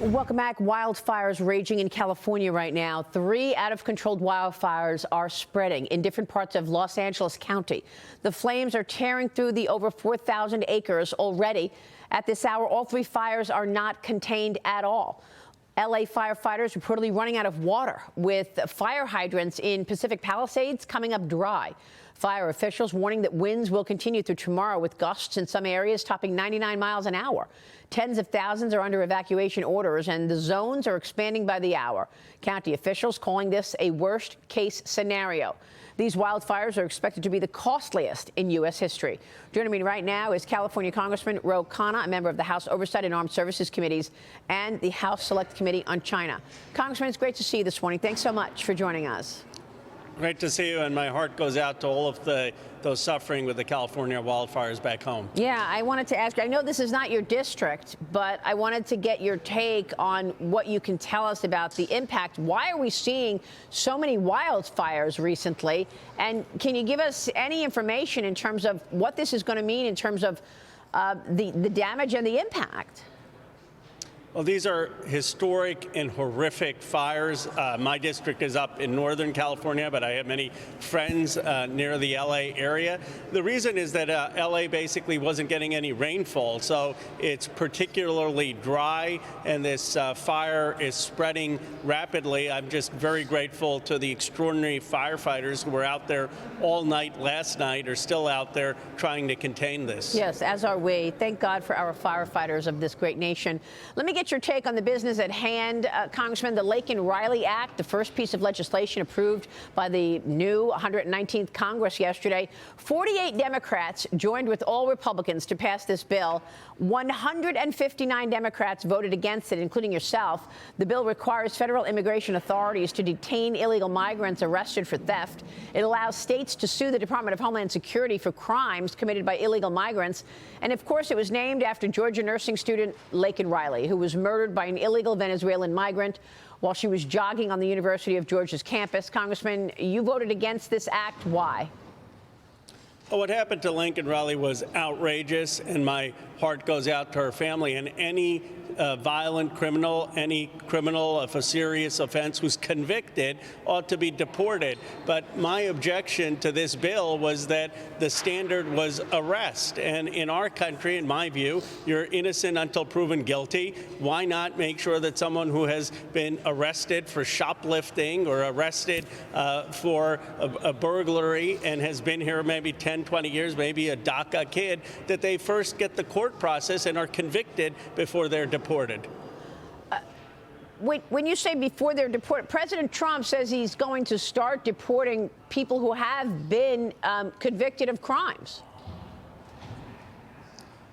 Welcome back. Wildfires raging in California right now. 3 out-of-controlled wildfires are spreading in different parts of Los Angeles County. The flames are tearing through the over 4,000 acres already. At this hour, all 3 fires are not contained at all. L.A. firefighters reportedly running out of water, with fire hydrants in Pacific Palisades coming up dry. Fire officials warning that winds will continue through tomorrow, with gusts in some areas topping 99 miles an hour. Tens of thousands are under evacuation orders, and the zones are expanding by the hour. County officials calling this a worst-case scenario. These wildfires are expected to be the costliest in U.S. history. Joining me right now is California Congressman Khanna, a member of the House Oversight and Armed Services Committees and the House Select Committee on China. Congressman, it's great to see you this morning. Thanks so much for joining us. Great to see you, and my heart goes out to all of those suffering with the California wildfires back home. Yeah, I wanted to ask you, I know this is not your district, but I wanted to get your take on what you can tell us about the impact. Why are we seeing so many wildfires recently? And can you give us any information in terms of what this is going to mean in terms of the damage and the impact? Well, these are historic and horrific fires. My district is up in Northern California, but I have many friends near the L.A. area. The reason is that L.A. basically wasn't getting any rainfall, so it's particularly dry, and this fire is spreading rapidly. I'm just very grateful to the extraordinary firefighters who were out there all night last night, are still out there trying to contain this. Yes, as are we. Thank God for our firefighters of this great nation. Let me get your take on the business at hand, Congressman. The Laken Riley Act, the first piece of legislation approved by the new 119th Congress yesterday. 48 Democrats joined with all Republicans to pass this bill. 159 Democrats voted against it, including yourself. The bill requires federal immigration authorities to detain illegal migrants arrested for theft. It allows states to sue the Department of Homeland Security for crimes committed by illegal migrants. And, of course, it was named after Georgia nursing student Laken Riley, who was murdered by an illegal Venezuelan migrant while she was jogging on the University of Georgia's campus. Congressman, you voted against this act. Why? Well, what happened to Laken Riley was outrageous, and my heart goes out to her family. And any violent criminal, any criminal of a serious offense who's convicted ought to be deported. But my objection to this bill was that the standard was arrest. And in our country, in my view, you're innocent until proven guilty. Why not make sure that someone who has been arrested for shoplifting or arrested for a burglary and has been here maybe 10, 20 years, maybe a DACA kid, that they first get the court process and are convicted before they're deported? When you say before they're deported, President Trump says he's going to start deporting people who have been convicted of crimes.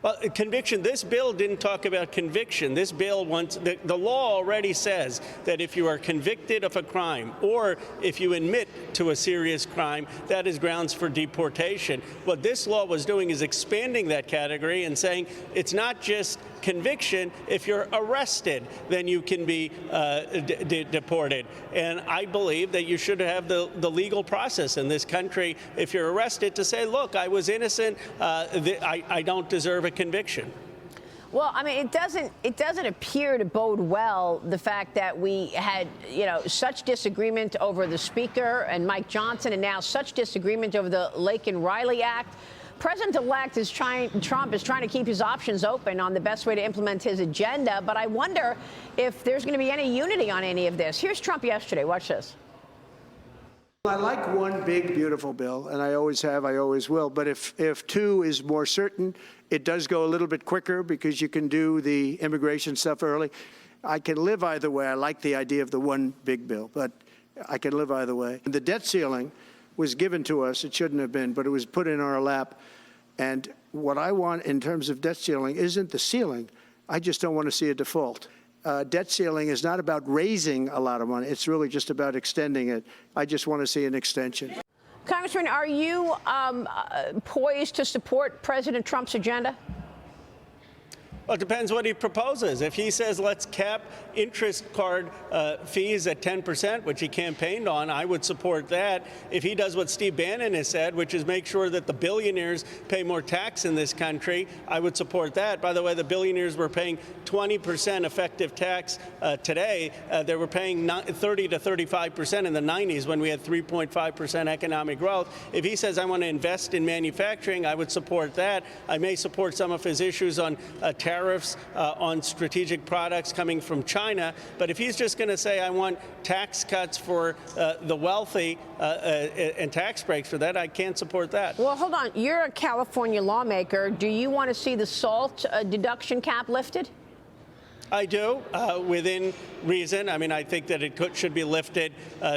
Well, conviction, this bill didn't talk about conviction. This bill wants, the law already says that if you are convicted of a crime or if you admit to a serious crime, that is grounds for deportation. What this law was doing is expanding that category and saying it's not just conviction. If you're arrested, then you can be deported. And I believe that you should have the legal process in this country, if you're arrested, to say, look, I was innocent, I don't deserve a conviction. Well, I mean, it doesn't appear to bode well, the fact that we had, such disagreement over the Speaker and Mike Johnson, and now such disagreement over the Laken Riley Act. President-elect Trump is trying to keep his options open on the best way to implement his agenda, but I wonder if there's going to be any unity on any of this. Here's Trump yesterday. Watch this. I like one big, beautiful bill, and I always have, I always will. But if two is more certain, it does go a little bit quicker because you can do the immigration stuff early. I can live either way. I like the idea of the one big bill, but I can live either way. The debt ceiling was given to us. It shouldn't have been, but it was put in our lap. And what I want in terms of debt ceiling isn't the ceiling. I just don't want to see a default. Debt ceiling is not about raising a lot of money. It's really just about extending it. I just want to see an extension. Congressman, are you poised to support President Trump's agenda? Well, it depends what he proposes. If he says let's cap interest card fees at 10%, which he campaigned on, I would support that. If he does what Steve Bannon has said, which is make sure that the billionaires pay more tax in this country, I would support that. By the way, the billionaires were paying 20% effective tax today. They were paying 30 to 35% in the 90s when we had 3.5% economic growth. If he says I want to invest in manufacturing, I would support that. I may support some of his issues on tariffs on strategic products coming from China. But if he's just going to say, I want tax cuts for the wealthy and tax breaks for that, I can't support that. Well, hold on. You're a California lawmaker. Do you want to see the SALT deduction cap lifted? I do, within reason. I mean, I think that it should be lifted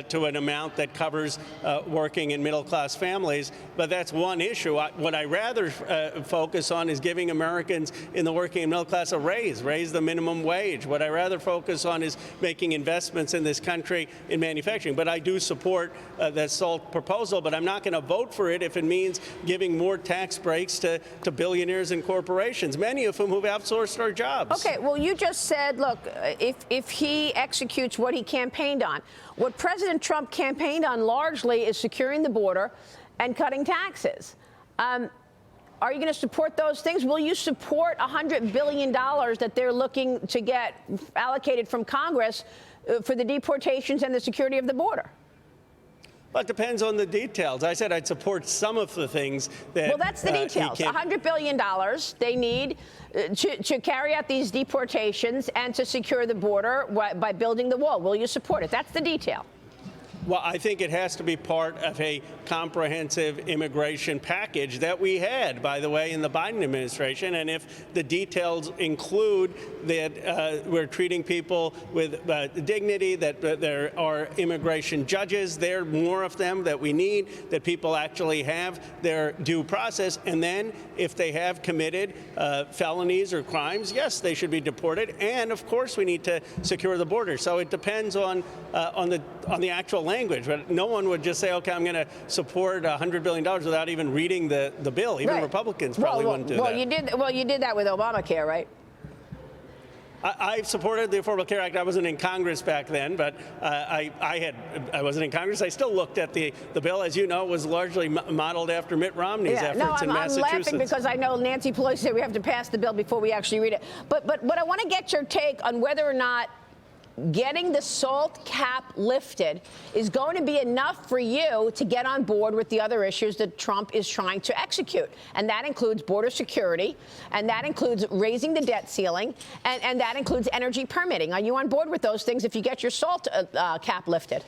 to an amount that covers working and middle-class families. But that's one issue. What I rather focus on is giving Americans in the working and middle class a raise the minimum wage. What I rather focus on is making investments in this country in manufacturing. But I do support that SALT proposal, but I'm not going to vote for it if it means giving more tax breaks to billionaires and corporations, many of whom have outsourced our jobs. Okay, well, you just said, look, if he executes what he campaigned on, what President Trump campaigned on largely is securing the border and cutting taxes. Are you going to support those things? Will you support $100 billion that they're looking to get allocated from Congress for the deportations and the security of the border? Well, it depends on the details. I said I'd support some of the things that. Well, that's the details. $100 billion they need to carry out these deportations and to secure the border by building the wall. Will you support it? That's the detail. Well, I think it has to be part of a comprehensive immigration package that we had, by the way, in the Biden administration. And if the details include that we're treating people with dignity, that there are immigration judges, there are more of them that we need, that people actually have their due process. And then if they have committed felonies or crimes, yes, they should be deported. And of course, we need to secure the border. So it depends on the actual language, but no one would just say, okay, I'm going to support $100 billion without even reading the bill. Even Republicans probably wouldn't do that. You did that with Obamacare, right? I supported the Affordable Care Act. I wasn't in Congress back then, but I wasn't in Congress. I still looked at the bill. As you know, it was largely modeled after Mitt Romney's efforts in Massachusetts. I'm laughing because I know Nancy Pelosi said we have to pass the bill before we actually read it. But I want to get your take on whether or not getting the SALT cap lifted is going to be enough for you to get on board with the other issues that Trump is trying to execute. And that includes border security, and that includes raising the debt ceiling, and that includes energy permitting. Are you on board with those things if you get your SALT cap lifted?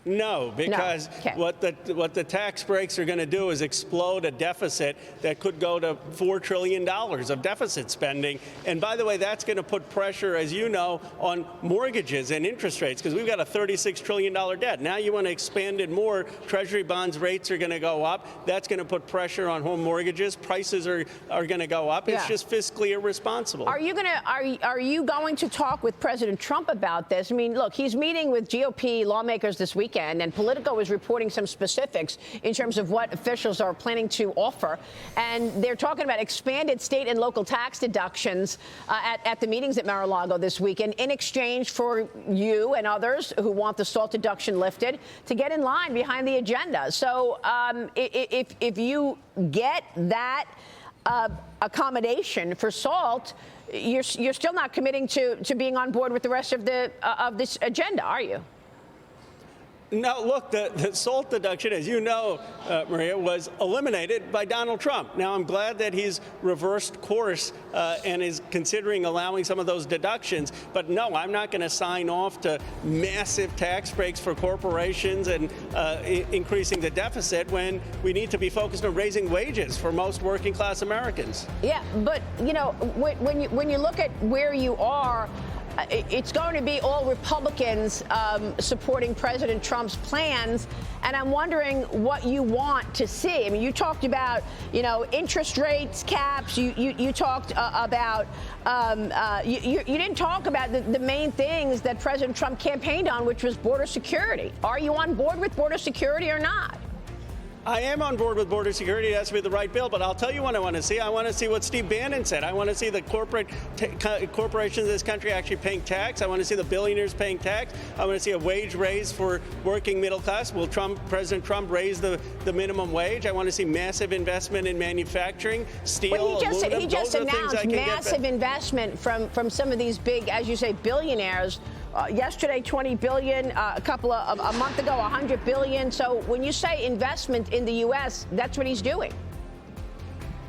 No, because what the tax breaks are going to do is explode a deficit that could go to $4 trillion of deficit spending. And by the way, that's going to put pressure, as you know, on mortgages and interest rates, because we've got a $36 trillion debt. Now you want to expand it more. Treasury bonds rates are going to go up. That's going to put pressure on home mortgages. Prices are going to go up. It's just fiscally irresponsible. Are you going to talk with President Trump about this? I mean, look, he's meeting with GOP lawmakers this weekend, and Politico is reporting some specifics in terms of what officials are planning to offer. And they're talking about expanded state and local tax deductions at the meetings at Mar-a-Lago this weekend in exchange for you and others who want the SALT deduction lifted to get in line behind the agenda. So if you get that accommodation for SALT, you're still not committing to being on board with the rest of this agenda, are you? No, look, the SALT deduction, as you know, Maria, was eliminated by Donald Trump. Now, I'm glad that he's reversed course and is considering allowing some of those deductions. But no, I'm not going to sign off to massive tax breaks for corporations and increasing the deficit when we need to be focused on raising wages for most working class Americans. Yeah, but, you know, when you look at where you are, it's going to be all Republicans supporting President Trump's plans, and I'm wondering what you want to see. I mean, you talked about, you know, interest rates, caps. You talked about you didn't talk about the main things that President Trump campaigned on, which was border security. Are you on board with border security or not? I am on board with border security. It has to be the right bill, but I'll tell you what I want to see. I want to see what Steve Bannon said. I want to see the corporations in this country actually paying tax. I want to see the billionaires paying tax. I want to see a wage raise for working middle class. Will President Trump raise the minimum wage? I want to see massive investment in manufacturing, steel, aluminum. He just announced massive investment from some of these big, as you say, billionaires. Yesterday, 20 billion. A month ago, 100 billion. So when you say investment in the U.S., that's what he's doing.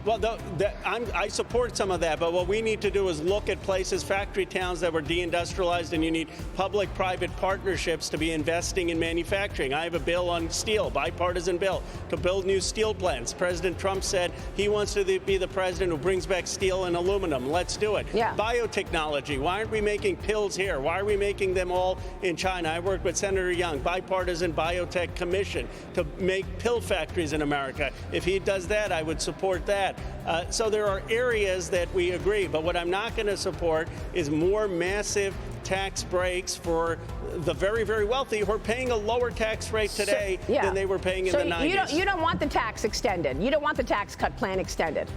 Well, I support some of that, but what we need to do is look at places, factory towns that were deindustrialized, and you need public-private partnerships to be investing in manufacturing. I have a bill on steel, bipartisan bill, to build new steel plants. President Trump said he wants to be the president who brings back steel and aluminum. Let's do it. Yeah. Biotechnology. Why aren't we making pills here? Why are we making them all in China? I worked with Senator Young, bipartisan biotech commission, to make pill factories in America. If he does that, I would support that. So there are areas that we agree, but what I'm not going to support is more massive tax breaks for the very, very wealthy who are paying a lower tax rate today than they were paying in the 90s. You don't want the tax extended. You don't want the tax cut plan extended.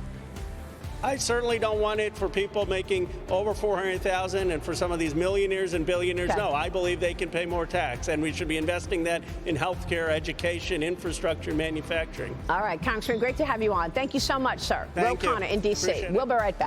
I certainly don't want it for people making over $400,000 and for some of these millionaires and billionaires. Okay. No, I believe they can pay more tax, and we should be investing that in healthcare, education, infrastructure, manufacturing. All right, Congressman, great to have you on. Thank you so much, sir. Thank you. Khanna in D.C. Appreciate it. We'll be right back.